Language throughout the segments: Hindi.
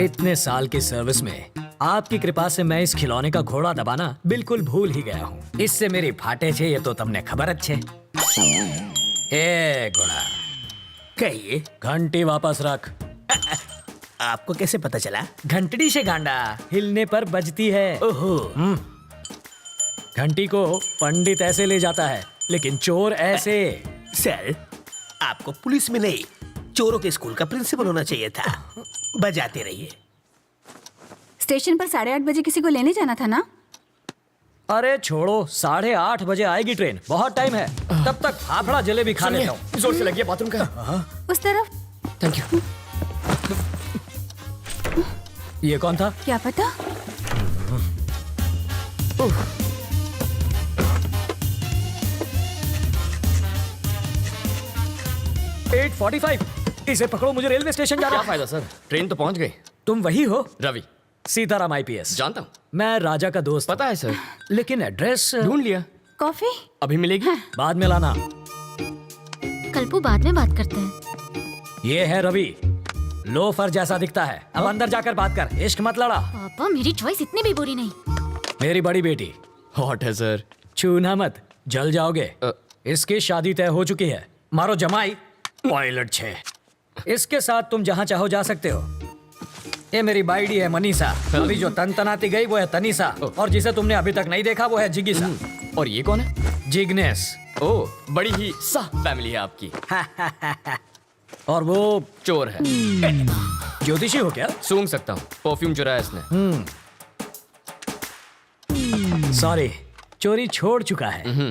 इतने साल की सर्विस में आपकी कृपा से मैं इस खिलौने का घोड़ा दबाना बिल्कुल भूल ही गया हूँ। इससे मेरी फाटे छे ये तो तुमने खबर अच्छे। ए घोड़ा, कहिए, घंटी वापस रख। आपको कैसे पता चला? घंटड़ी से गांडा हिलने पर बजती है। ओहो, घंटी को पंडित ऐसे ले जाता है, लेकिन चोर ऐसे। सर, आपको पुलिस में नहीं, चोरों के स्कूल का प्रिंसिपल होना चाहिए था। बजाते रहिए। स्टेशन पर 8:30 बजे किसी को लेने जाना था ना? अरे छोड़ो, 8:30 बजे आएगी ट्रेन, बहुत टाइम है। तब तक फाफड़ा जलेबी खा लेता हूँ। जोर से लगी बाथरूम का। उस तरफ। Thank you. ये कौन था? क्या पता। 8:45। इसे पकड़ो, मुझे रेलवे स्टेशन जाना क्या है। फायदा सर, ट्रेन तो पहुंच गई। तुम वही हो? रवि। सीताराम IPS। जानता हूँ। मैं राजा का दोस्त। पता है सर। लेकिन एड्रेस ढूंढ लिया। कॉफी अभी मिलेगी? बाद में लाना। कल्पू, बाद में बात करते हैं। ये है रवि, लोफर जैसा दिखता है। अब अंदर जाकर बात कर, इश्क मत लड़ा। पापा, मेरी चॉइस इतनी भी बुरी नहीं। मेरी बड़ी बेटी, हॉट है सर। छूना मत, जल जाओगे। इसकी शादी तय हो चुकी है। मारो जमाई, पायलट 6। इसके साथ तुम जहाँ चाहो जा सकते हो। ये मेरी बाइडी है मनीषा। अभी जो तनतनाती गई वो है तनीषा, और जिसे तुमने अभी तक नहीं देखा वो है जिगिसा। और ये कौन है? जिग्नेस। ओह, बड़ी ही सा फैमिली है आपकी। और वो चोर है। ज्योतिषी हो क्या? सूंघ सकता हूँ, परफ्यूम चुराया इसने। सॉरी, चोरी छोड़ चुका है।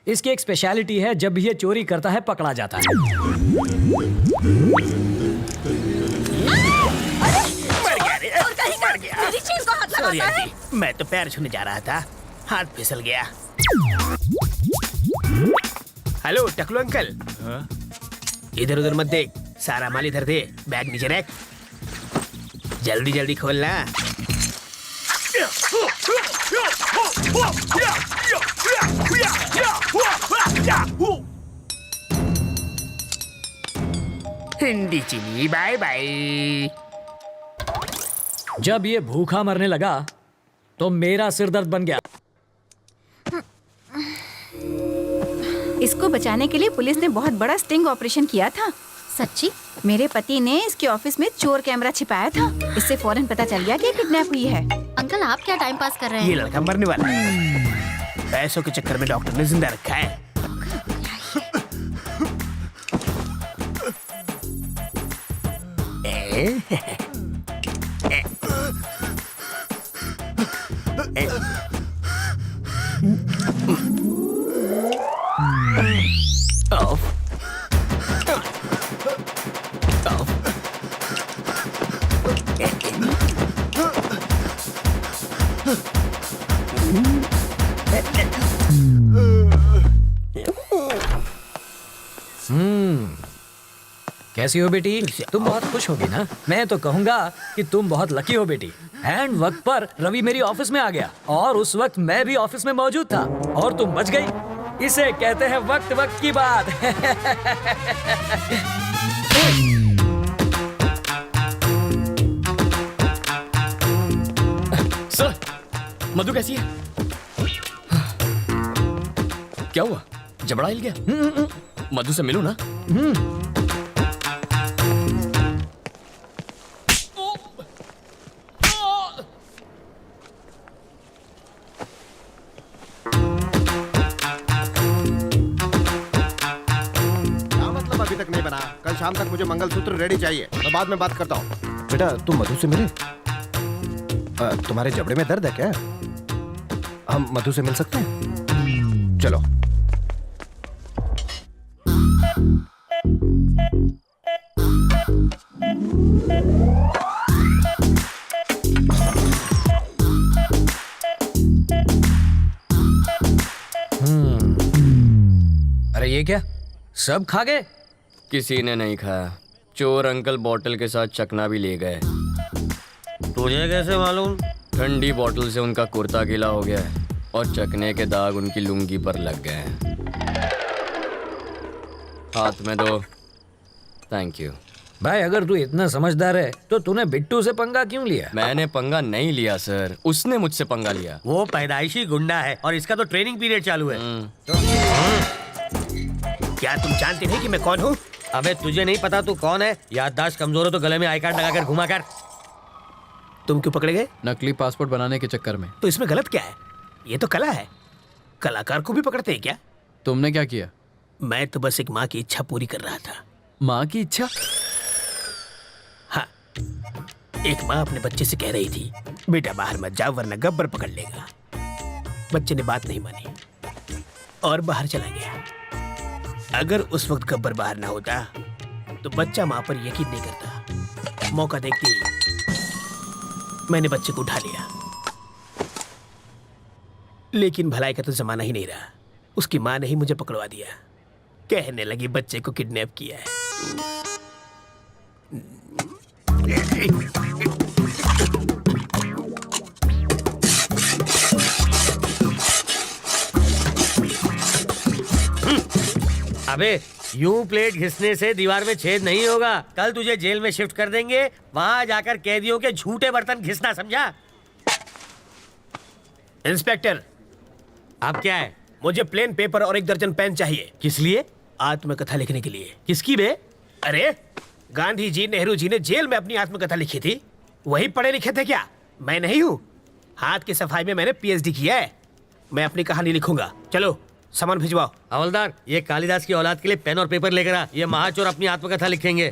इसकी एक स्पेशलिटी है, जब भी ये चोरी करता है पकड़ा जाता है। मर गया। मेरी चीज को हाथ सॉरी लगाता है। आंटी, मैं तो पैर छूने जा रहा था, हाथ फिसल गया। हेलो टकलू अंकल। इधर उधर मत देख, सारा माल इधर दे, बैग नीचे रख। जल्दी जल्दी खोलना। हिंदी चीनी बाय बाय। जब ये भूखा मरने लगा तो मेरा सिर दर्द बन गया। इसको बचाने के लिए पुलिस ने बहुत बड़ा स्टिंग ऑपरेशन किया था। सच्ची? मेरे पति ने इसके ऑफिस में चोर कैमरा छिपाया था। इससे फौरन पता चल गया कि किडनैप हुई है। अंकल, आप क्या टाइम पास कर रहे ये हैं? लड़का मरने वाला है। पैसों के चक्कर में डॉक्टर ने जिंदा रखा है। कैसी हो बेटी? तुम बहुत खुश होगी ना? मैं तो कहूंगा कि तुम बहुत लकी हो बेटी। एंड वक्त पर रवि मेरी ऑफिस में आ गया, और उस वक्त मैं भी ऑफिस में मौजूद था, और तुम बच गई। इसे कहते हैं वक्त वक्त की बात। सर, मधु कैसी है? क्या हुआ? जबड़ा हिल गया? मधु से मिलूं ना? अभी तक नहीं बना। कल शाम तक मुझे मंगलसूत्र रेडी चाहिए। मैं बाद में बात करता हूँ। बेटा, तुम मधु से मिले? तुम्हारे जबड़े में दर्द है क्या? हम मधु से मिल सकते हैं? चलो। अरे ये क्या, सब खा गए? किसी ने नहीं खाया। चोर अंकल बोतल के साथ चकना भी ले गए। तुझे कैसे मालूम? ठंडी बोतल से उनका कुर्ता गीला हो गया है, और चकने के दाग उनकी लुंगी पर लग गए हैं। हाथ में दो। Thank you. भाई अगर तू इतना समझदार है तो तूने बिट्टू से पंगा क्यों लिया? मैंने पंगा नहीं लिया सर, उसने मुझसे पंगा लिया। वो पैदाइशी गुंडा है और इसका तो ट्रेनिंग पीरियड चालू है। क्या तुम जानते नहीं कि मैं कौन हूँ? अबे तुझे नहीं पता तू कौन है? याददाश्त कमजोर हो तो गले में आई कार्ड लगाकर घुमा कर। तुम क्यों पकड़े गए? नकली पासपोर्ट बनाने के चक्कर में। तो इसमें गलत क्या है? ये तो कला है, कलाकार को भी पकड़ते हैं क्या? तुमने क्या किया? मैं तो बस एक माँ की इच्छा पूरी कर रहा था। माँ की इच्छा? हाँ, एक माँ अपने बच्चे से कह रही थी बेटा बाहर मत जाओ वरना गब्बर पकड़ लेगा। बच्चे ने बात नहीं मानी और बाहर चला गया। अगर उस वक्त गब्बर बाहर ना होता तो बच्चा माँ पर यकीन नहीं करता। मौका देखते ही मैंने बच्चे को उठा लिया, लेकिन भलाई का तो जमाना ही नहीं रहा। उसकी माँ ने ही मुझे पकड़वा दिया, कहने लगी बच्चे को किडनैप किया है। अबे यूं प्लेट घिसने से दीवार में छेद नहीं होगा। कल तुझे जेल में शिफ्ट कर देंगे, वहां जाकर कैदियों के झूठे बर्तन घिसना, समझा? इंस्पेक्टर, आप क्या है? मुझे प्लेन पेपर और 1 दर्जन पेन चाहिए। किस लिए? आत्मकथा लिखने के लिए। किसकी बे? अरे गांधी जी, नेहरू जी ने जेल में अपनी आत्मकथा लिखी थी, वही पढ़े लिखे थे क्या? मैं नहीं हूँ। हाथ की सफाई में मैंने PhD किया है। मैं अपनी कहानी लिखूंगा। चलो सामान भिजवाओ। हवलदार, ये कालिदास की औलाद के लिए पेन और पेपर लेकर आ। ये महाचोर अपनी आत्मकथा लिखेंगे।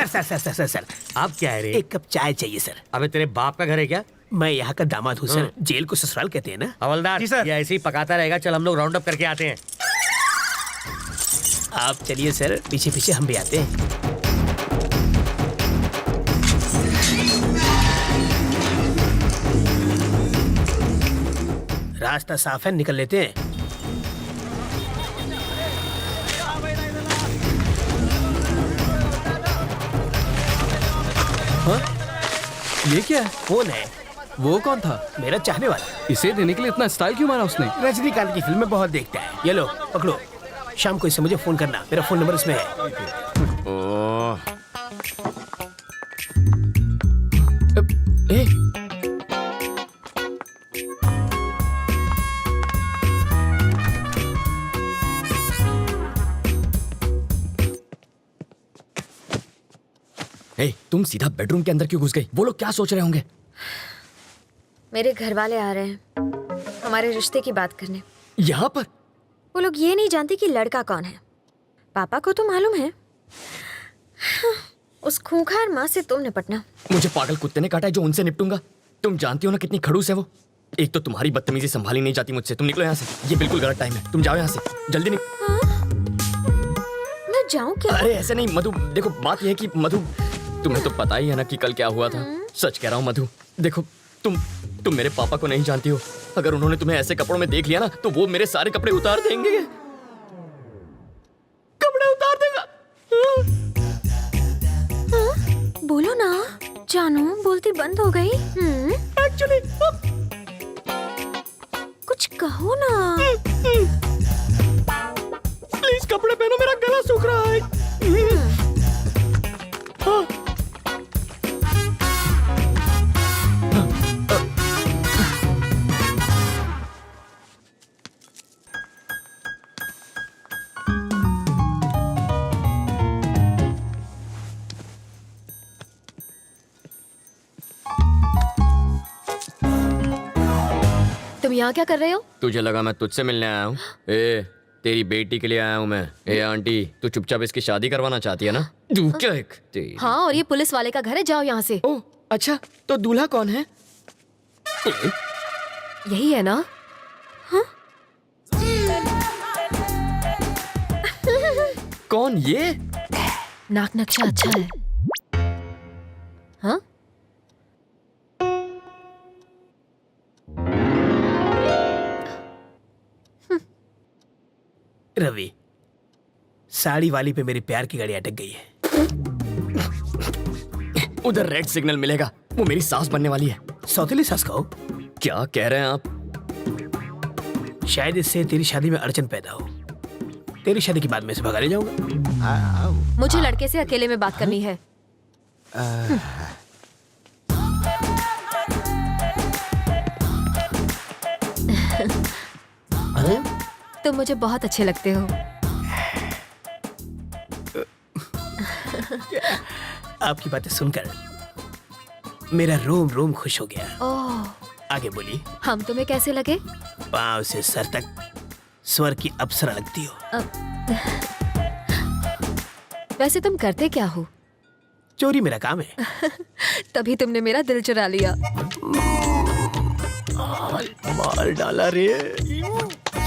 सर, आप क्या है रे? 1 कप चाय चाहिए सर। अबे तेरे बाप का घर है क्या? मैं यहाँ का दामाद हूँ सर। जेल को ससुराल कहते हैं ना। हवलदार जी सर, ये ऐसे ही पकाता रहेगा। चल हम लोग राउंड अप करके आते हैं। आप चलिए सर, पीछे पीछे हम भी आते हैं। रास्ता साफ है, निकल लेते हैं। ये क्या है? कौन है? वो कौन था? मेरा चाहने वाला। इसे देने के लिए इतना स्टाइल क्यों मारा उसने? रजनीकांत की फिल्में बहुत देखता है। ये लो पकड़ो, शाम को इसे मुझे फोन करना। मेरा फोन नंबर इसमें है। ओह। ए, ए, तुम सीधा बेडरूम के अंदर क्यों घुस गई? वो लोग क्या सोच रहे होंगे? मेरे घर वाले आ रहे हैं हमारे रिश्ते की बात करने। यहाँ पर? वो लोग ये नहीं जानते कि लड़का कौन है। पापा को तो मालूम है। उस खूंखार माँ से तुम निपटना। मुझे पागल कुत्ते ने काटा है जो उनसे निपटूंगा। तुम जानती हो ना कितनी खड़ूस है वो। एक तो तुम्हारी बदतमीजी संभाली नहीं जाती मुझसे। तुम निकलो यहाँ से, ये बिल्कुल गलत टाइम है। तुम जाओ यहाँ से जल्दी। मैं जाऊँ क्या? अरे ऐसे नहीं मधु, देखो बात यह है कि मधु, तुम्हें तो पता ही है ना कि कल क्या हुआ था। सच कह रहा हूँ मधु, देखो तुम मेरे पापा को नहीं जानती हो। अगर उन्होंने तुम्हें ऐसे कपड़ों में देख लिया ना तो वो मेरे सारे कपड़े उतार देंगे। कपड़े उतार देगा। बोलो ना जानू, बोलती बंद हो गई। एक्चुअली कुछ कहो ना। प्लीज कपड़े पहनो, मेरा गला सूख रहा है। हाँ। तुम यहाँ क्या कर रहे हो? तुझे लगा मैं तुझसे मिलने आया हूँ? ए, तेरी बेटी के लिए आया हूँ मैं। ए आंटी, तू चुपचाप इसकी शादी करवाना चाहती है ना? हाँ, और ये पुलिस वाले का घर है, जाओ यहाँ से। ओह अच्छा, तो दूल्हा कौन है? यही है ना? हाँ? कौन ये? नाक नक्शा अच्छा है। हाँ? रवि, साड़ी वाली पे मेरी प्यार की गाड़ी अटक गई है। उधर रेड सिग्नल मिलेगा, वो मेरी सास बनने वाली है। सौतेली सास कहो। क्या कह रहे हैं आप? शायद इससे तेरी शादी में अड़चन पैदा हो। तेरी शादी के बाद मैं इसे भगा ले जाऊंगा। मुझे लड़के से अकेले में बात करनी है। तुम मुझे बहुत अच्छे लगते हो। आपकी बातें सुनकर मेरा रोम रोम खुश हो गया। ओह, आगे बोलिए। हम तुम्हें कैसे लगे? पांव से सर तक स्वर की अप्सरा लगती हो। वैसे तुम करते क्या हो? चोरी मेरा काम है। तभी तुमने मेरा दिल चुरा लिया। मार डाला रे।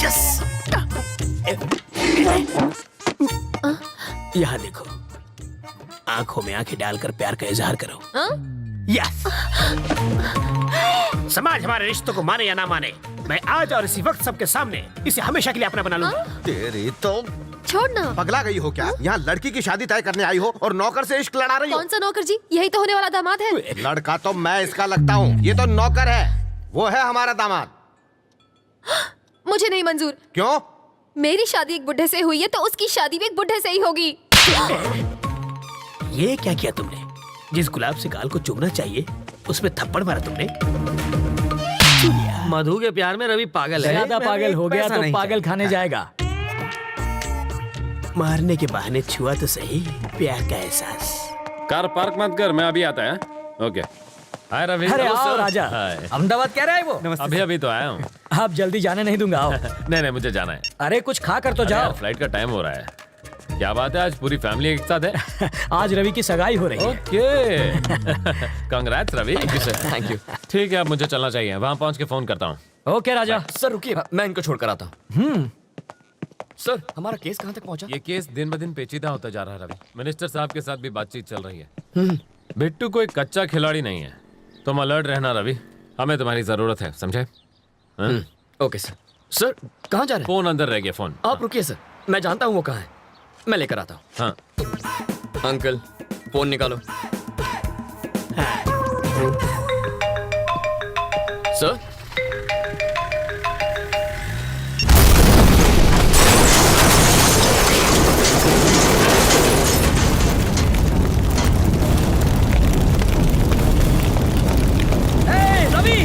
यस। यहाँ देखो, आंखों में आंखें डालकर प्यार का इजहार करो। यस। समाज हमारे रिश्तों को माने या ना माने, मैं आज और इसी वक्त सबके सामने इसे हमेशा के लिए अपना बना लूंगा। तेरी तो छोड़ना। पगला गई हो क्या? यहाँ लड़की की शादी तय करने आई हो और नौकर से इश्क लड़ा रही हो। कौन सा नौकर जी? यही तो होने वाला दामाद है। लड़का तो मैं इसका लगता हूँ, ये तो नौकर है। वो है हमारा दामाद। मुझे नहीं मंजूर। क्यों? मेरी शादी एक बुढ़े से हुई है तो उसकी शादी भी एक बुढ़े से ही होगी। ये क्या किया तुमने? जिस गुलाब से गाल को चूमना चाहिए उसमें थप्पड़ मारा तुमने। मधु के प्यार में रवि पागल है। ज्यादा पागल हो गया पैसा तो नहीं पागल खाने जाएगा। मारने के बहाने छुआ तो सही प्यार का एहसास। कार पार्क मत कर, मैं अभी आता है। ओके। हाय रवि। अरे हेलो आओ सर। राजा, हाय। अहमदाबाद कह रहा है वो। अभी अभी तो आया हूँ। आप जल्दी जाने नहीं दूंगा, आओ। नहीं नहीं, मुझे जाना है। अरे कुछ खा कर तो अरे यार, जाओ। फ्लाइट का टाइम हो रहा है। क्या बात है, आज पूरी फैमिली एक साथ है? आज रवि की सगाई हो रही है। Okay. Congrats Ravi. Thank you. ठीक है, अब मुझे चलना चाहिए। वहाँ पहुँच के फोन करता हूँ। ओके राजा। सर रुकिए, मैं इनको छोड़कर आता हूँ। सर, हमारा केस कहाँ तक पहुँचा? ये केस दिन ब दिन पेचीदा होता जा रहा है रवि। मिनिस्टर साहब के साथ भी बातचीत चल रही है। बिट्टू कोई कच्चा खिलाड़ी नहीं है। तुम अलर्ट रहना रवि, हमें तुम्हारी जरूरत है, समझे? Okay sir. सर, कहाँ जा रहे हैं? फोन अंदर रह गया। फोन आप रुकिए सर, मैं जानता हूँ वो कहाँ है, मैं लेकर आता हूँ। हाँ। अंकल, फोन निकालो। सर, रवि,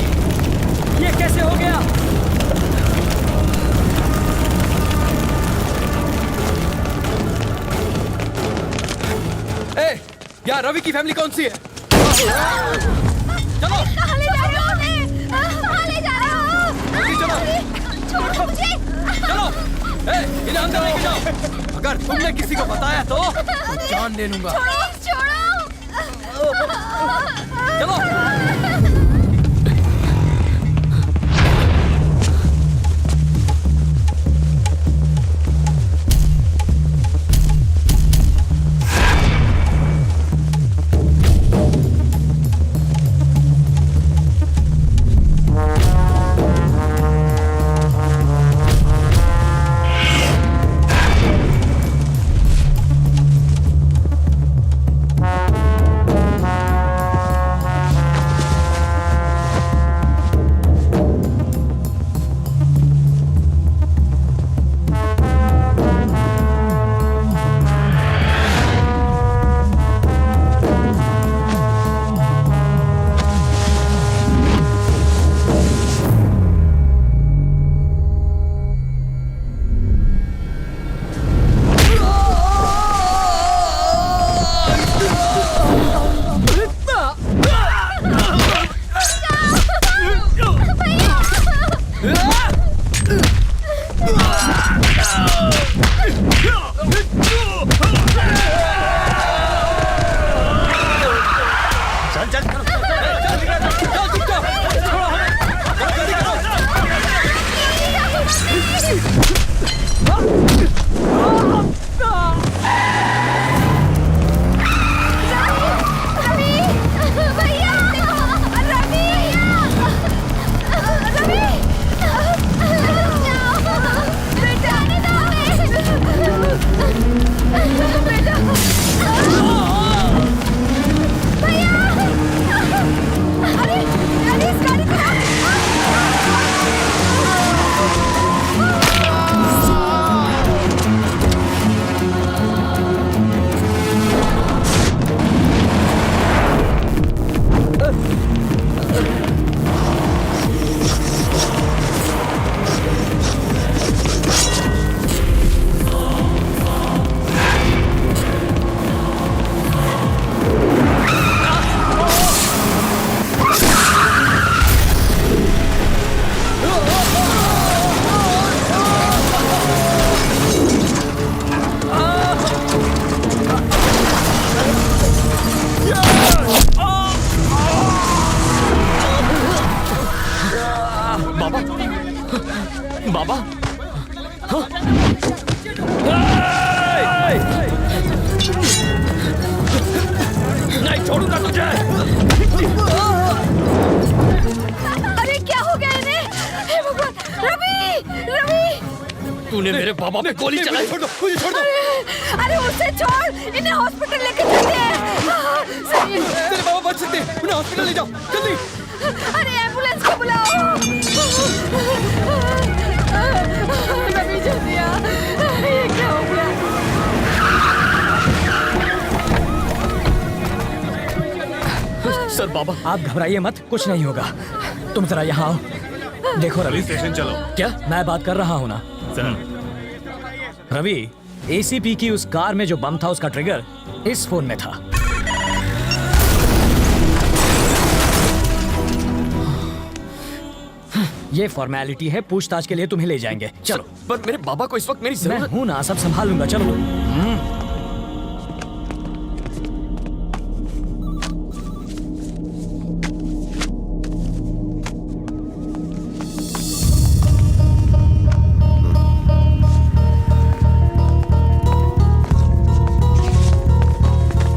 ये कैसे हो गया? यार रवि की फैमिली कौन सी है? कहाँ ले जा रहे हो उन्हें? कहाँ ले जा रहे हो? छोड़ो मुझे। चलो, इन्हें अंदर लेके जाओ। अगर तुमने किसी को बताया तो जान ले लूंगा। छोड़ो। चलो। तूने मेरे बाबा पे गोली चलाई। छोड़ दो, मुझे छोड़ दो। अरे उसे छोड़, इन्हें हॉस्पिटल लेके चलते हैं। सही है। तेरे बाबा बच सकते हैं, उन्हें हॉस्पिटल ले जाओ जल्दी। अरे एम्बुलेंस को बुलाओ। रवि जल्दी आ, ये क्या हो गया? सर बाबा, आप घबराइए मत, कुछ नहीं होगा। तुम जरा यहाँ आओ। देखो रवि, स्टेशन चलो। क्या मैं बात कर रहा हूँ ना? रवि, एसीपी की उस कार में जो बम था उसका ट्रिगर इस फोन में था। ये फॉर्मेलिटी है, पूछताछ के लिए तुम्हें ले जाएंगे। चलो। पर मेरे बाबा को इस वक्त मेरी मैं जरूरत। हूं ना, सब संभाल लूंगा। चलो।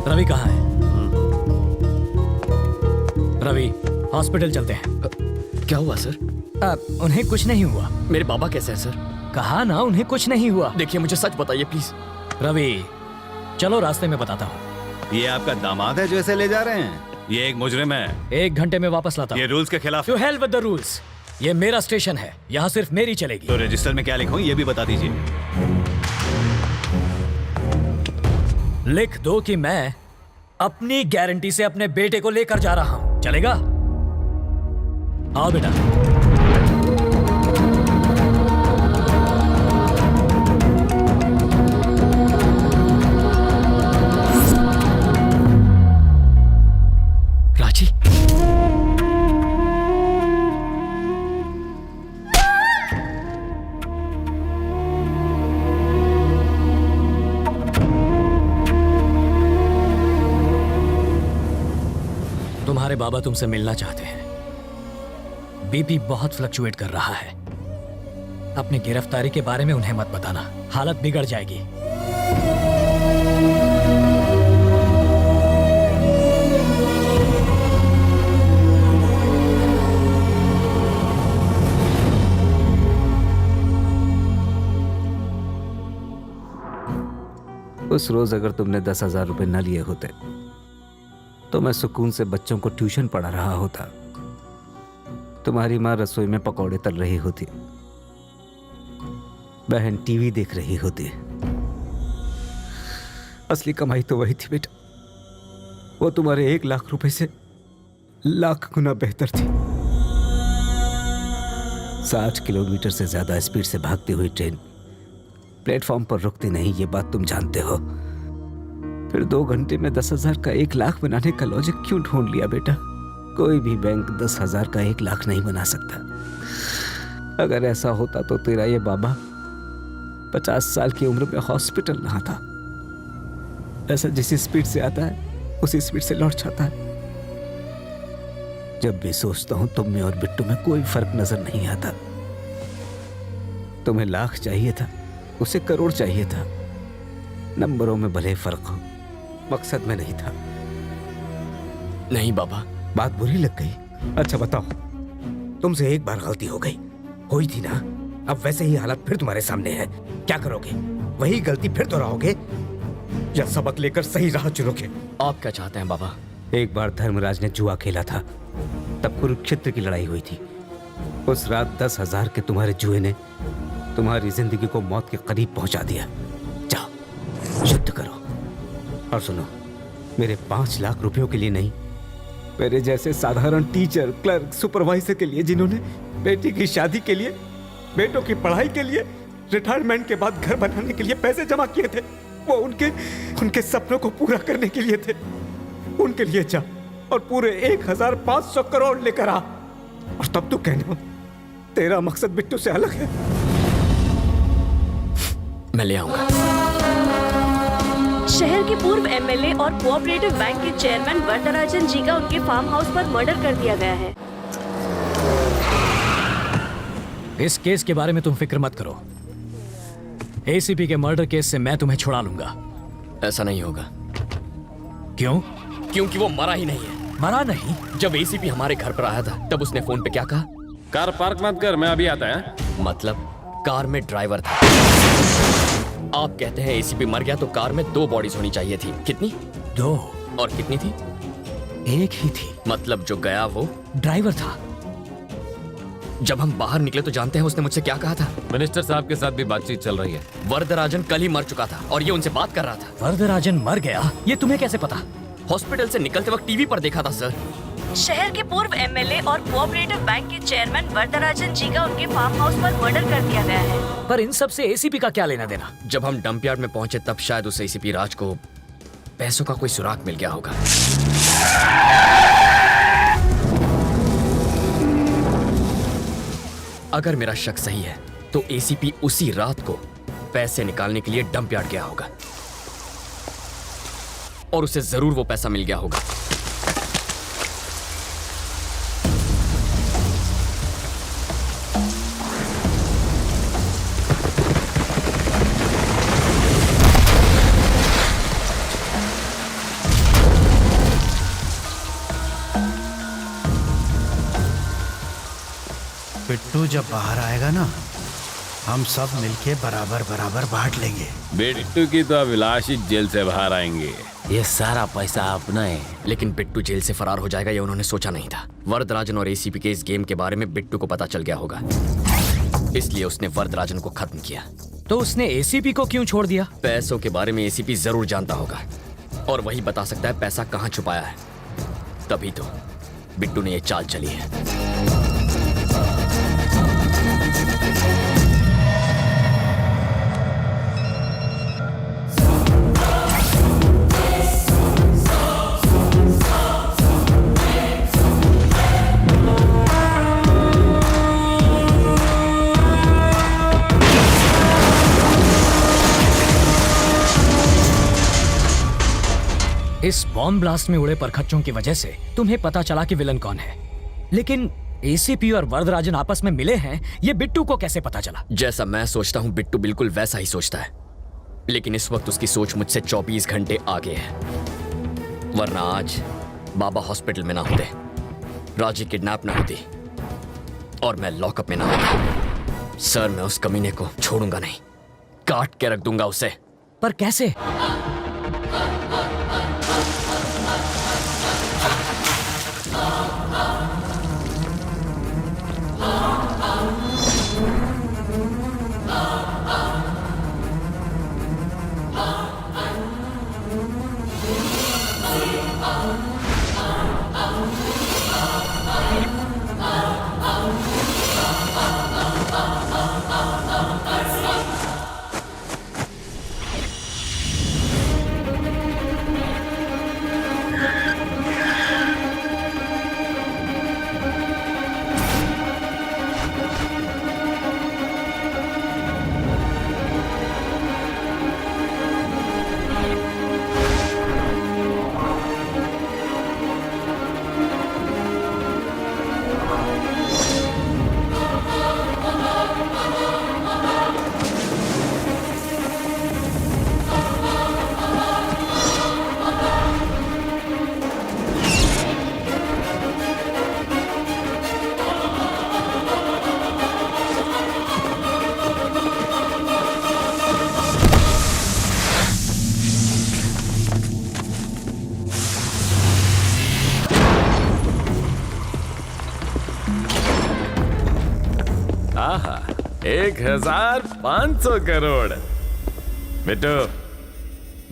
रवि कहाँ है? रवि, हॉस्पिटल चलते हैं। क्या हुआ सर? उन्हें कुछ नहीं हुआ। मेरे बाबा कैसे हैं सर? कहा ना उन्हें कुछ नहीं हुआ। देखिए मुझे सच बताइए प्लीज। रवि, चलो रास्ते में बताता हूँ। ये आपका दामाद है जो ऐसे ले जा रहे हैं? ये एक मुजरिम है। 1 घंटे में वापस लाता हूँ। ये रूल्स के खिलाफ टू है। Hell with the rules. ये मेरा स्टेशन है, यहाँ सिर्फ मेरी चलेगी। तो रजिस्टर में क्या लिखूं ये भी बता दीजिए। लिख दो कि मैं अपनी गारंटी से अपने बेटे को लेकर जा रहा हूँ। चलेगा? आओ बेटा। राजी, तुम्हारे बाबा तुमसे मिलना चाहते हैं। बीपी बहुत फ्लक्चुएट कर रहा है। अपनी गिरफ्तारी के बारे में उन्हें मत बताना, हालत बिगड़ जाएगी। उस रोज अगर तुमने 10,000 रुपए न लिए होते तो मैं सुकून से बच्चों को ट्यूशन पढ़ा रहा होता। तुम्हारी माँ रसोई में पकौड़े तल रही होती, बहन टीवी देख रही होती। असली कमाई तो वही थी बेटा, वो तुम्हारे 1 लाख रुपए से लाख गुना बेहतर थी। 60 किलोमीटर से ज्यादा स्पीड से भागती हुई ट्रेन प्लेटफॉर्म पर रुकती नहीं, ये बात तुम जानते हो। फिर 2 घंटे में 10,000 का 1 लाख बनाने का लॉजिक क्यों ढूंढ लिया बेटा? कोई भी बैंक 10,000 का 1 लाख नहीं बना सकता। अगर ऐसा होता तो तेरा ये बाबा 50 साल की उम्र में हॉस्पिटल रहा था। ऐसा जिस स्पीड से आता है उसी स्पीड से लौट जाता है। जब भी सोचता हूं तुम में और बिट्टू में कोई फर्क नजर नहीं आता। तुम्हें लाख चाहिए था, उसे करोड़ चाहिए था। नंबरों में भले फर्क हो, मकसद में नहीं था। नहीं बाबा। बात बुरी लग गई? अच्छा बताओ, तुमसे एक बार गलती हो गई, हुई थी ना? अब वैसे ही हालात फिर तुम्हारे सामने है। क्या करोगे? वही गलती फिर दोहराओगे या सबक लेकर सही राह चुनोगे? आप क्या चाहते हैं बाबा? एक बार धर्मराज ने जुआ खेला था, तब कुरुक्षेत्र की लड़ाई हुई थी। उस रात 10,000 के तुम्हारे जुए ने तुम्हारी जिंदगी को मौत के करीब पहुंचा दिया। जाओ युद्ध करो। और सुनो, मेरे 5 लाख रुपयों के लिए नहीं, मेरे जैसे साधारण टीचर, क्लर्क, सुपरवाइजर के लिए जिन्होंने बेटी की शादी के लिए, बेटों की पढ़ाई के लिए, रिटायरमेंट के बाद घर बनाने के लिए पैसे जमा किए थे, वो उनके सपनों को पूरा करने के लिए थे। उनके लिए जा और पूरे 1,500 करोड़ लेकर आ, और तब तू कहना तेरा मकसद बिट्टू से अलग है। मैं ले आऊंगा। शहर के पूर्व एमएलए और कोऑपरेटिव बैंक के चेयरमैन वरदराजन जी का उनके फार्म हाउस पर मर्डर कर दिया गया है। इस केस के बारे में तुम फिक्र मत करो। एसीपी के मर्डर केस से मैं तुम्हें छुड़ा लूंगा। ऐसा नहीं होगा। क्यों? क्योंकि वो मरा ही नहीं है। मरा नहीं? जब एसीपी हमारे घर पर आया था तब उसने फोन पे क्या कहा? कार पार्क मत कर, मैं अभी आता है। मतलब कार में ड्राइवर था। आप कहते हैं एसीपी मर गया तो कार में 2 बॉडीज होनी चाहिए थी। कितनी? 2। और कितनी थी? 1 ही थी। मतलब जो गया वो ड्राइवर था। जब हम बाहर निकले तो जानते हैं उसने मुझसे क्या कहा था? मिनिस्टर साहब के साथ भी बातचीत चल रही है। वरदराजन कल ही मर चुका था और ये उनसे बात कर रहा था। वरदराजन मर गया? ये तुम्हें कैसे पता? हॉस्पिटल से निकलते वक्त टीवी पर देखा था सर। शहर के पूर्व एमएलए और कोऑपरेटिव बैंक के चेयरमैन वरदराजन जी का उनके फार्म हाउस पर मर्डर कर दिया गया है। पर इन सब से एसीपी का क्या लेना देना? जब हम डंप यार्ड में पहुंचे तब शायद उस एसीपी राज को पैसों का कोई सुराग मिल गया होगा। अगर मेरा शक सही है तो एसीपी उसी रात को पैसे निकालने के लिए डंप यार्ड गया होगा और उसे जरूर वो पैसा मिल गया होगा। बिट्टू जब बाहर आएगा ना, हम सब मिलके बराबर बराबर बांट लेंगे। बिट्टू की तो अभिलाष ही जेल से बाहर आएंगे। ये सारा पैसा अपना है। लेकिन बिट्टू जेल से फरार हो जाएगा ये उन्होंने सोचा नहीं था। वरदराजन और एसीपी के इस गेम के बारे में बिट्टू को पता चल गया होगा, इसलिए उसने वरदराजन को खत्म किया। तो उसने एसीपी को क्यों छोड़ दिया? पैसों के बारे में एसीपी जरूर जानता होगा और वही बता सकता है पैसा कहाँ छुपाया है। तभी तो बिट्टू ने ये चाल चली है। इस बॉम्ब ब्लास्ट में उड़े परखच्चों की वजह से तुम्हें पता चला कि विलन कौन है, लेकिन एसीपी और वरदराजन आपस में मिले हैं, ये बिट्टू को कैसे पता चला? जैसा मैं सोचता हूँ बिट्टू बिल्कुल वैसा ही सोचता है, लेकिन इस वक्त उसकी सोच मुझसे 24 घंटे आगे है। वरना आज बाबा हॉस्पिटल में ना होते, राजी किडनैप ना होती और मैं लॉकअप में ना होता। सर, मैं उस कमीने को छोड़ूंगा नहीं, काट के रख दूंगा उसे। पर कैसे? आहा, 1500 करोड़। बिट्टू,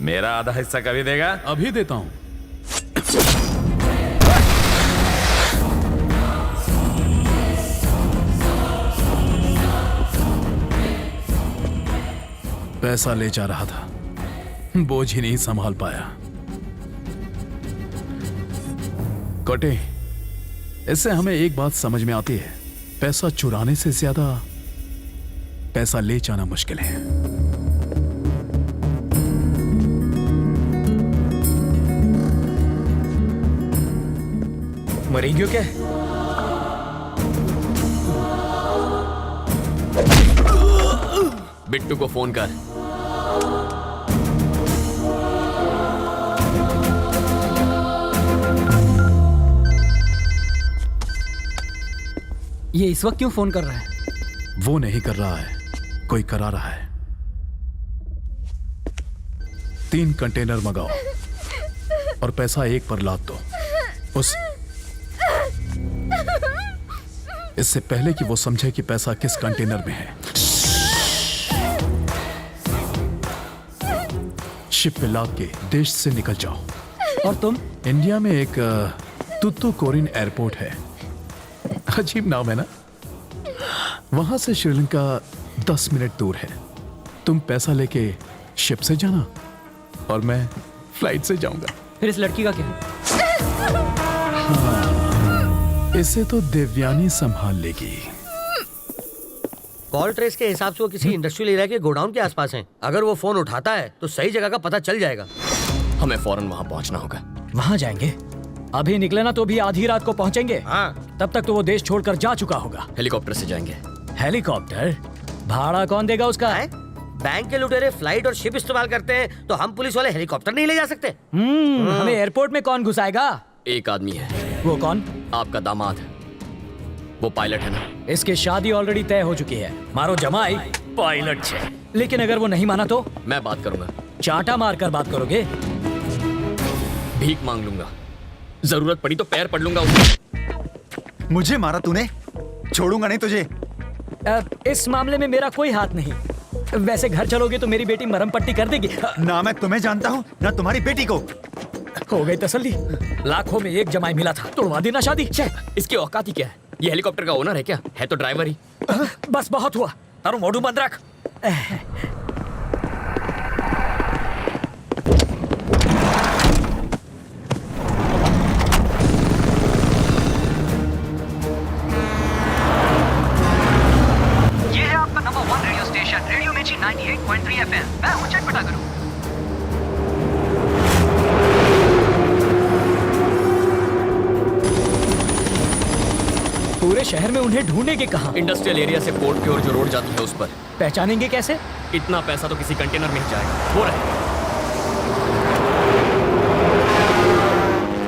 मेरा आधा हिस्सा कभी देगा? अभी देता हूं। पैसा ले जा रहा था, बोझ ही नहीं संभाल पाया। कोटे, इससे हमें एक बात समझ में आती है, पैसा चुराने से ज्यादा पैसा ले जाना मुश्किल है। मरी क्यों क्या? बिट्टू को फोन कर। ये इस वक्त क्यों फोन कर रहा है? वो नहीं कर रहा है, कोई करा रहा है। 3 कंटेनर मंगाओ और पैसा एक पर लाद दो। उस इससे पहले कि वो समझे कि पैसा किस कंटेनर में है, शिप पे लाद के देश से निकल जाओ। और तुम? इंडिया में एक तुतुकोरिन एयरपोर्ट है, अजीब नाम है ना। वहां से श्रीलंका 10 मिनट दूर है। तुम पैसा लेके शिप से जाना और मैं फ्लाइट से जाऊंगा। फिर इस लड़की का क्या? इसे तो देवयानी संभाल लेगी। कॉल ट्रेस के हिसाब से वो किसी इंडस्ट्रियल एरिया के गोडाउन के आसपास हैं। अगर वो फोन उठाता है तो सही जगह का पता चल जाएगा। हमें फौरन वहां पहुंचना होगा। वहां जाएंगे? अभी निकले ना तो भी आधी रात को पहुंचेंगे। हाँ। तब तक तो वो देश छोड़कर जा चुका होगा। हेलीकॉप्टर से जाएंगे। हेलीकॉप्टर? भाड़ा कौन देगा उसका? बैंक के लुटेरे फ्लाइट और शिप इस्तेमाल करते हैं तो हम पुलिस वाले हेलीकॉप्टर नहीं ले जा सकते। हमें एयरपोर्ट में कौन घुसाएगा? एक आदमी है। वो कौन? आपका दामाद। वो पायलट है ना। इसकी शादी ऑलरेडी तय हो चुकी है। मारो जमाई पायलट है। लेकिन अगर वो नहीं माना तो? मैं बात करूंगा। चांटा मारकर बात करोगे? भीख मांग लूंगा, जरूरत पड़ी तो पैर पड़ लूंगा उसके। मुझे मारा तूने, छोड़ूंगा नहीं तुझे। इस मामले में मेरा कोई हाथ नहीं। वैसे घर चलोगे तो मेरी बेटी मरहम पट्टी कर देगी। ना मैं तुम्हें जानता हूँ ना तुम्हारी बेटी को। हो गई तसल्ली। लाखों में एक जमाई मिला था, तोड़वा देना शादी। इसकी औकात ही क्या है? ये हेलीकॉप्टर का ओनर है क्या? है तो ड्राइवर ही। बस बहुत हुआ, तारू मोड़ू बंद रख। ये है आपका नंबर 1 रेडियो स्टेशन, रेडियो मिर्ची 98.3 FM। मैं हूं चटपटा करूं। पूरे शहर में उन्हें ढूंढेंगे कहाँ? इंडस्ट्रियल एरिया से पोर्ट की ओर जो रोड जाती है उस पर। पहचानेंगे कैसे? इतना पैसा तो किसी कंटेनर में ही जाएगा। हो रहा है।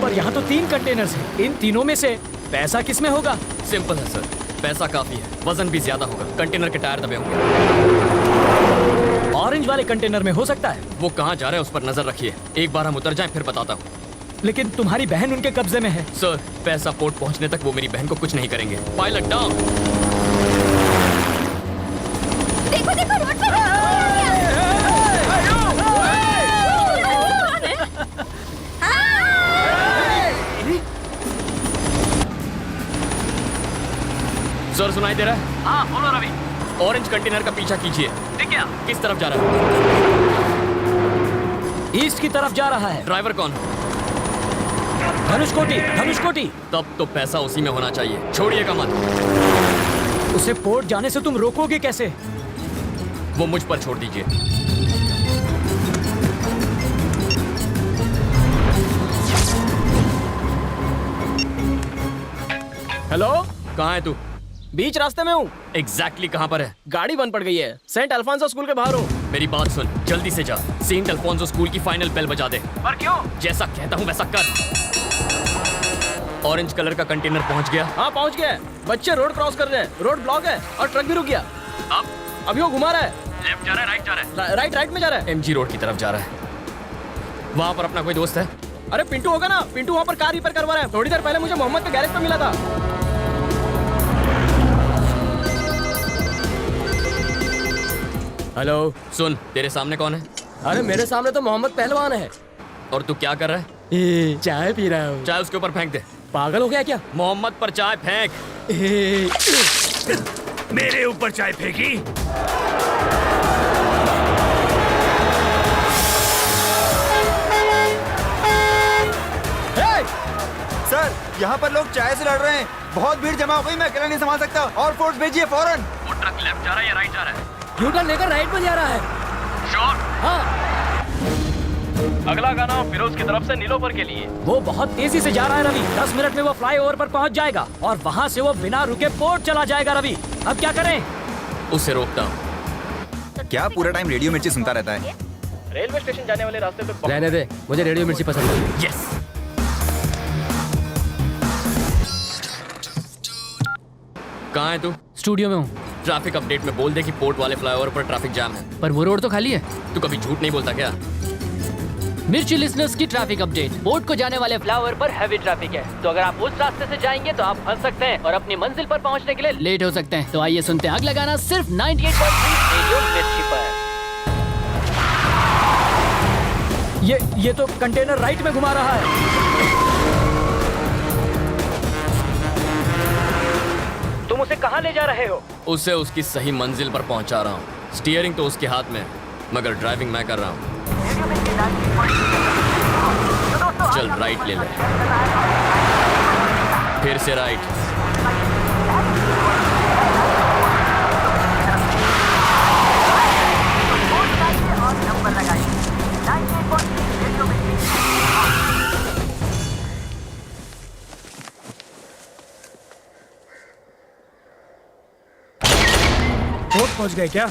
पर यहाँ तो 3 कंटेनर्स हैं। इन तीनों में से पैसा किस में होगा? सिंपल है सर, पैसा काफी है, वजन भी ज्यादा होगा। कंटेनर के टायर दबे होंगे। ऑरेंज वाले कंटेनर में हो सकता है। वो कहाँ जा रहा है उस पर नजर रखिए। एक बार हम उतर जाएं फिर बताता हूँ। लेकिन तुम्हारी बहन उनके कब्जे में है। सर, पैसा पोर्ट पहुंचने तक वो मेरी बहन को कुछ नहीं करेंगे। Pilot down. देखो देखो रोड पे सर, सुनाई दे रहा है? हाँ बोलो रवि। ऑरेंज कंटेनर का पीछा कीजिए। ठीक है। किस तरफ जा रहा है? ईस्ट की तरफ जा रहा है। ड्राइवर कौन? धनुषकोटी। धनुषकोटी। तब तो पैसा उसी में होना चाहिए। छोड़िएगा मत। उसे पोर्ट जाने से तुम रोकोगे कैसे? वो मुझ पर छोड़ दीजिए। हेलो, कहाँ है तू? बीच रास्ते में हूँ। एग्जैक्टली कहाँ पर है? गाड़ी बंद पड़ गई है। सेंट अल्फांसो स्कूल के बाहर हूँ। मेरी बात सुन, जल्दी से जा। सेंट अल्फोंसो स्कूल की फाइनल बेल बजा दे। पर क्यों? जैसा कहता हूँ वैसा कर। ऑरेंज कलर का कंटेनर पहुँच गया? हाँ पहुँच गया है। बच्चे रोड क्रॉस कर रहे हैं। रोड ब्लॉक है और ट्रक भी रुक गया। अब अभी वो घुमा रहा है। लेफ्ट जा रहा है, राइट जा रहा है? राइट में जा रहा है। एमजी रोड की तरफ जा रहा है। वहाँ पर अपना कोई दोस्त है? अरे पिंटू होगा ना। पिंटू वहाँ पर कार रिपेयर करवा रहा है। थोड़ी देर पहले मुझे मोहम्मद के गैरेज पे मिला था। हेलो, सुन, तेरे सामने कौन है? अरे मेरे सामने तो मोहम्मद पहलवान है। और तू क्या कर रहा है? चाय पी रहा हूँ। चाय उसके ऊपर फेंक दे। पागल हो गया क्या? मोहम्मद पर चाय फेंक। मेरे ऊपर चाय फेंकी? सर, यहाँ पर लोग चाय से लड़ रहे हैं। बहुत भीड़ जमा हो गई, मैं अकेला नहीं संभाल सकता। और फोर्स भेजिए फौरन। वो ट्रक लेफ्ट जा रहा है या राइट जा रहा है? यूटर्न लेकर राइट में जा रहा है। श्योर? हाँ। अगला गाना फिरोज की तरफ से नीलोफर के लिए। वो बहुत तेजी से जा रहा है रवि। 10 मिनट में वो फ्लाईओवर पर पहुंच जाएगा और वहां से वो बिना रुके पोर्ट चला जाएगा। रवि, अब क्या करें? उसे रोकता हूँ। क्या पूरा टाइम रेडियो मिर्ची सुनता रहता है? रेलवे स्टेशन जाने वाले रास्ते पे रहने दे, मुझे रेडियो मिर्ची पसंद है। यस। कहाँ है तू? स्टूडियो में हूँ। ट्रैफिक अपडेट में बोल दे कि पोर्ट वाले फ्लाईओवर पर ट्रैफिक जाम है। पर वो रोड तो खाली है। तू कभी झूठ नहीं बोलता क्या? मिर्ची लिसनर्स की ट्रैफिक अपडेट। बोट को जाने वाले फ्लावर पर हैवी ट्रैफिक है, तो अगर आप उस रास्ते से जाएंगे तो आप फंस सकते हैं और अपनी मंजिल पर पहुंचने के लिए लेट हो सकते हैं। तो आइए सुनते हैं आग लगाना सिर्फ 98.3 रेडियो मिर्ची पर। ये तो कंटेनर राइट में घुमा रहा है। तुम उसे कहाँ ले जा रहे हो? उसे उसकी सही मंजिल पर पहुंचा रहा हूँ। स्टीयरिंग तो उसके हाथ में है, मगर ड्राइविंग मैं कर रहा हूँ। चल राइट ले ले, फिर से राइट। बोट पहुंच गए क्या?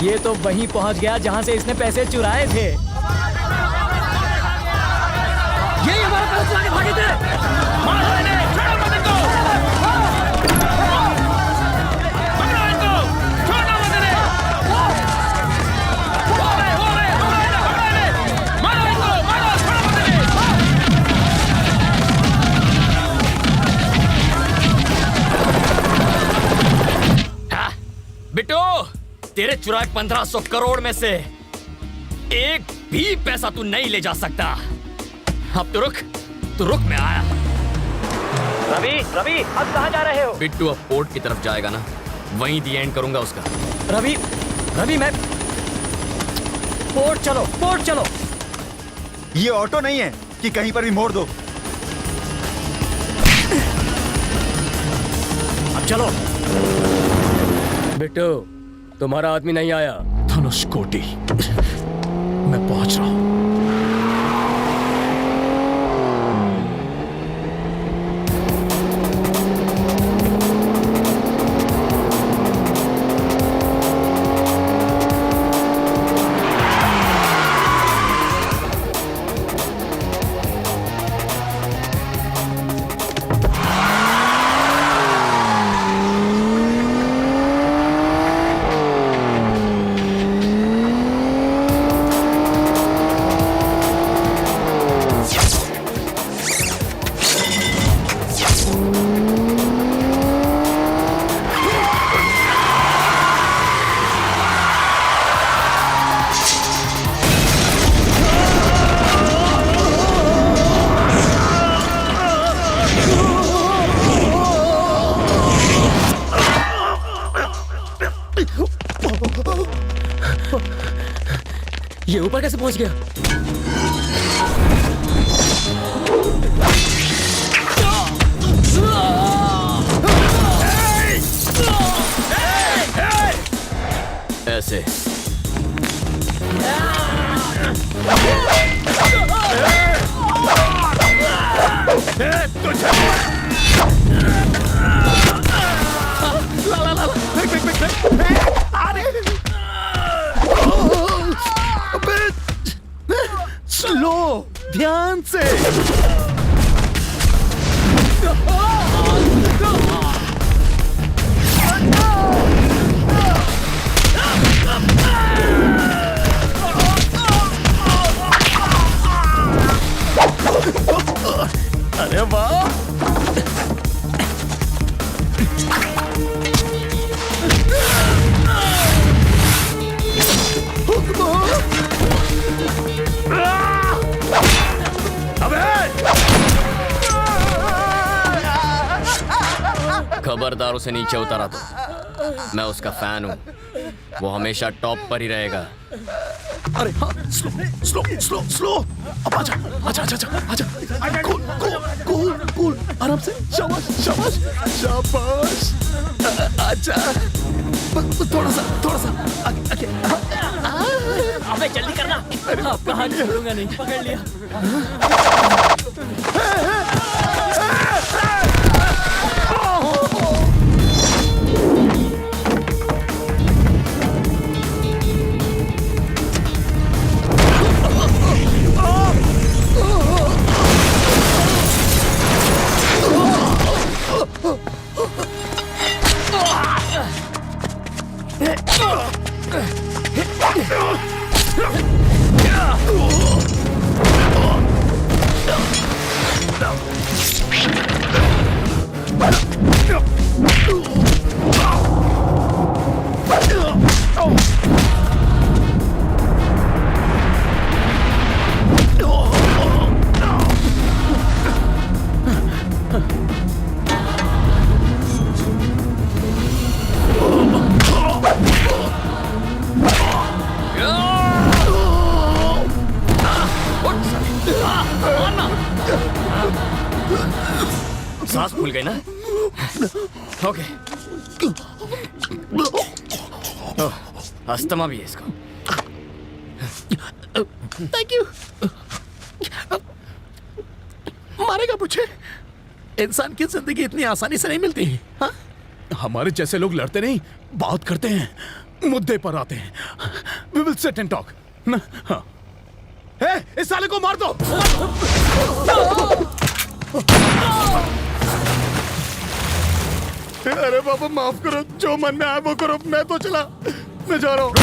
ये तो वहीं पहुंच गया जहां से इसने पैसे चुराए थे। ये हमारा पैसा चुरा के भागे थे। मारो इन्हें, छोड़ो मत इनको। पकड़ो इनको, छोड़ो मत इन्हें। हो रहे, पकड़ो इन्हें। मारो इनको, मारो, छोड़ो मत इन्हें। बिट्टू, तेरे चुराए 1500 करोड़ में से एक भी पैसा तू नहीं ले जा सकता। अब तो रुक मैं आया। रवि, अब कहाँ जा रहे हो? बिट्टू अब पोर्ट की तरफ जाएगा ना, वहीं दी एंड करूंगा उसका। रवि मैं पोर्ट चलो। ये ऑटो नहीं है कि कहीं पर भी मोड़ दो। अब चलो। बिट्टू, तुम्हारा आदमी नहीं आया। धनुषकोटि, मैं पहुंच रहा हूं। ये ऊपर कैसे पहुंच गया? ऐसे स्लो, ध्यान से। अरे वाह, खबरदार उसे नीचे उतारा तो मैं उसका फैन हूँ, वो हमेशा टॉप पर ही रहेगा। अरे हाँ, स्लो। अब आजा। कूल, आराम से। शाबाश। आजा, थोड़ा सा आगे। अबे जल्दी करना। अब कहाँ छोड़ूंगा नहीं, पकड़ लिया। सांस फूल गई ना? ओके। अस्थमा भी है इसको। Thank you. मारेगा मुझे? इंसान की जिंदगी इतनी आसानी से नहीं मिलती। हाँ? हमारे जैसे लोग लड़ते नहीं, बात करते हैं, मुद्दे पर आते हैं। We will sit and talk. ना? हाँ। इस साले को मार दो। अरे बाबा माफ करो, जो मन में आया वो करो, मैं तो चला, मैं जा रहा हूँ।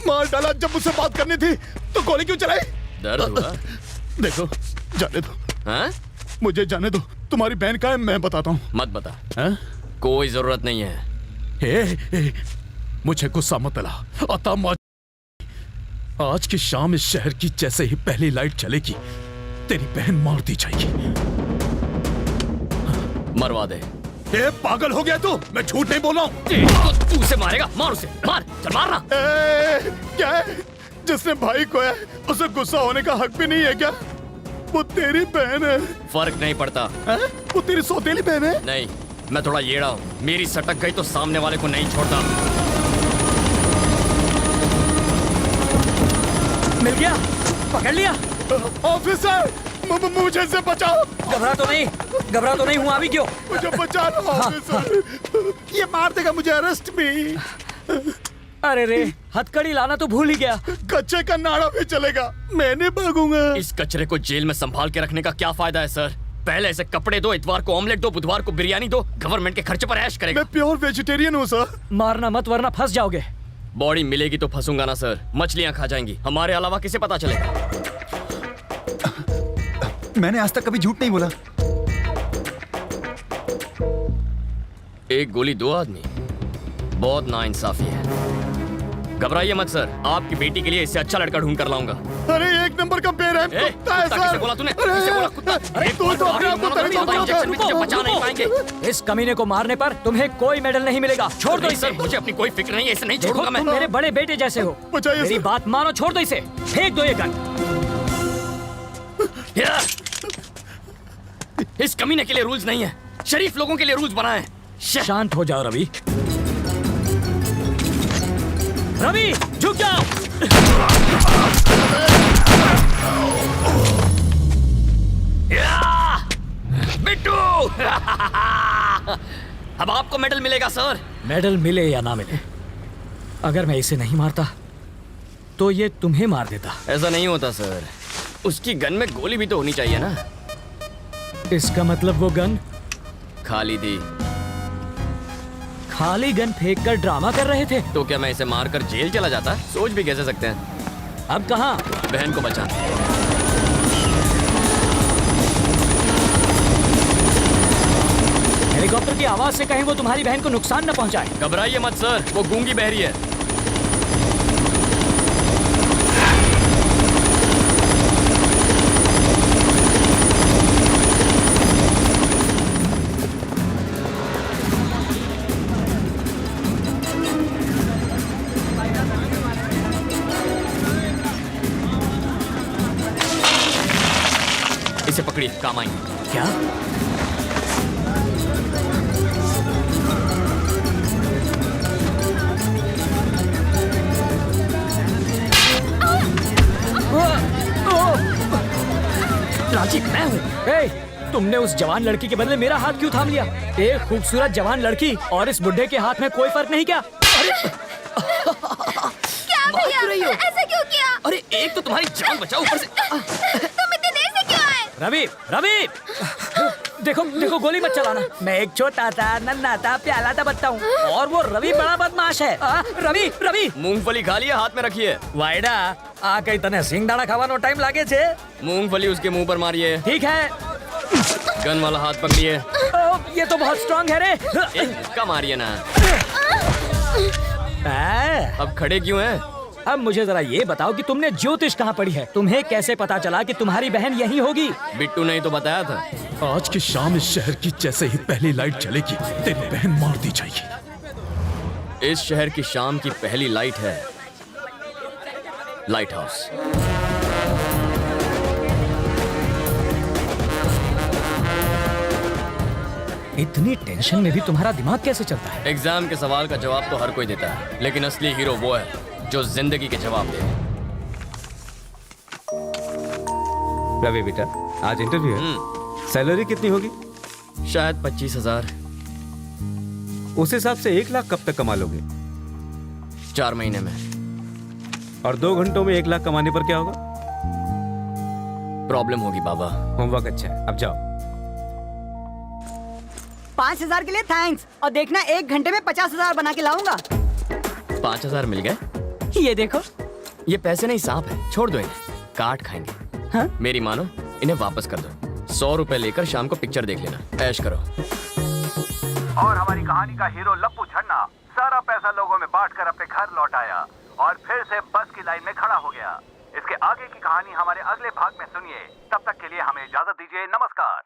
मार डाला। जब मुझसे बात करनी थी तो गोली क्यों चलाई? दर्द हुआ? देखो, जाने दो। हाँ? मुझे जाने दो। तुम्हारी बहन का है, मैं बताता हूँ। मत बता। हाँ? कोई जरूरत नहीं है। मुझे गुस्सा मत दिला। आज की शाम इस शहर की जैसे ही पहली लाइट चलेगी, तेरी बहन मार दी जाएगी। मरवा दे। पागल हो गया तू? मैं झूठ नहीं बोल रहा हूँ। तो तू उसे मारेगा? मार उसे, मार, चल मारना। क्या है? जिसने भाई को है उसे गुस्सा होने का हक भी नहीं है क्या? वो तेरी बहन है। फर्क नहीं पड़ता। वो तेरी सौतेली बहन है? नहीं, मैं थोड़ा येड़ा हूँ। मेरी सटक गई तो सामने वाले को नहीं छोड़ता। मिल गया, पकड़ लिया। ऑफिसर, मुझे इससे बचाओ। घबरा तो नहीं हूँ। अभी क्यों? मुझे बचा लो ऑफिसर। ये मार देगा मुझे, अरेस्ट भी। अरे रे, हथकड़ी लाना तो भूल ही गया। कच्चे का नाड़ा भी चलेगा, मैं नहीं भागूंगा। इस कचरे को जेल में संभाल के रखने का क्या फायदा है सर? पहले ऐसे कपड़े दो, इतवार को ऑमलेट दो, बुधवार को बिरयानी दो, गवर्नमेंट के खर्चे पर ऐश करेगा। मैं प्योर वेजिटेरियन हूँ सर। मारना मत वरना फंस जाओगे। बॉडी मिलेगी तो फंसूंगा ना सर। मछलियाँ खा जाएंगी, हमारे अलावा किसे पता चलेगा? मैंने आज तक कभी झूठ नहीं बोला। एक गोली दो आदमी, बहुत नाइंसाफी है। घबराइए मत सर, आपकी बेटी के लिए इससे अच्छा लड़का ढूंढ कर लाऊंगा। अरे एक नंबर का बेरहम कुत्ता है सर। किसे बोला तूने? किसे बोला कुत्ता? अरे तू तो अपने आप को इंजेक्शन भी तुझे बचा नहीं पाएंगे। इस कमीने को मारने पर तुम्हें कोई मेडल नहीं मिलेगा। छोड़ दो इसे। मुझे अपनी कोई फिक्र नहीं है, इसे नहीं छोड़ूंगा मैं। तुम मेरे बड़े बेटे जैसे हो। मेरी बात मानो, छोड़ दो इसे। फेंक दो ये गन। इस कमीने के लिए रूल्स नहीं है, शरीफ लोगों के लिए रूल्स बनाए हैं। शांत हो जाओ रवि। रवि, झुक जाओ। बिट्टू। अब आपको मेडल मिलेगा सर। मेडल मिले या ना मिले, अगर मैं इसे नहीं मारता तो ये तुम्हें मार देता। ऐसा नहीं होता सर, उसकी गन में गोली भी तो होनी चाहिए ना। इसका मतलब वो गन खाली थी। खाली गन फेंक कर ड्रामा कर रहे थे। तो क्या मैं इसे मारकर जेल चला जाता? सोच भी कैसे सकते हैं। अब कहाँ? बहन को बचाना। हेलीकॉप्टर की आवाज से कहीं वो तुम्हारी बहन को नुकसान न पहुंचाए। घबराइए मत सर, वो गूंगी बहरी है। इसे पकड़िए, काम आएंगे। क्या? लालची मैं हूँ। ए, तुमने उस जवान लड़की के बदले मेरा हाथ क्यों थाम लिया? एक खूबसूरत जवान लड़की और इस बुढ़े के हाथ में कोई फर्क नहीं क्या? अरे क्या भैया ऐसा क्यों किया? अरे एक तो तुम्हारी जान बचाओ, ऊपर से तुम इतने देर से क्यों आए? रवि, रवि, देखो देखो, गोली मत चलाना। मैं एक छोटा सा नन्हा सा प्याला सा बच्चा हूँ और वो रवि बड़ा बदमाश है। रवि, रवि, मूंगफली खा लिया, हाथ में रखिए। वाइडा आ कई तने सिंगदाणा खावानो टाइम लागे छे। मूंगफली उसके मुंह पर मारिए। ठीक है। गन वाला हाथ पकड़िए। ये तो बहुत स्ट्रांग है रे। इसका मारिए ना। अब खड़े क्यों हैं? अब मुझे जरा ये बताओ कि तुमने ज्योतिष कहाँ पढ़ी है? तुम्हें कैसे पता चला कि तुम्हारी बहन यही होगी? बिट्टू ने ही तो बताया था। आज की शाम इस शहर की जैसे ही पहली लाइट चलेगी तेरी बहन मार दी जाएगी। इस शहर की शाम की पहली लाइट है लाइट हाउस। इतनी टेंशन में भी तुम्हारा दिमाग कैसे चलता है? एग्जाम के सवाल का जवाब तो हर कोई देता है, लेकिन असली हीरो वो है जो जिंदगी के जवाब दे। रवि बेटा, आज इंटरव्यू है। सैलरी कितनी होगी? शायद 25,000। उस हिसाब से 1 लाख कब तक कमा लोगे? 4 महीने में। और 2 घंटों में 1 लाख कमाने पर क्या होगा? प्रॉब्लम होगी बाबा। होमवर्क अच्छा है, अब जाओ। 5,000 के लिए थैंक्स, और देखना 1 घंटे में 50,000 बना के लाऊंगा। 5,000 मिल गए? ये देखो। ये पैसे नहीं, सांप है, छोड़ दो इन्हें, काट खाएंगे। हाँ? मेरी मानो, इन्हें वापस कर दो। 100 रुपए लेकर शाम को पिक्चर देख लेना, ऐश करो। और हमारी कहानी का हीरो लप्पू छन्ना सारा पैसा लोगों में बांटकर अपने घर लौट आया और फिर से बस की लाइन में खड़ा हो गया। इसके आगे की कहानी हमारे अगले भाग में सुनिए। तब तक के लिए हमें इजाजत दीजिए, नमस्कार।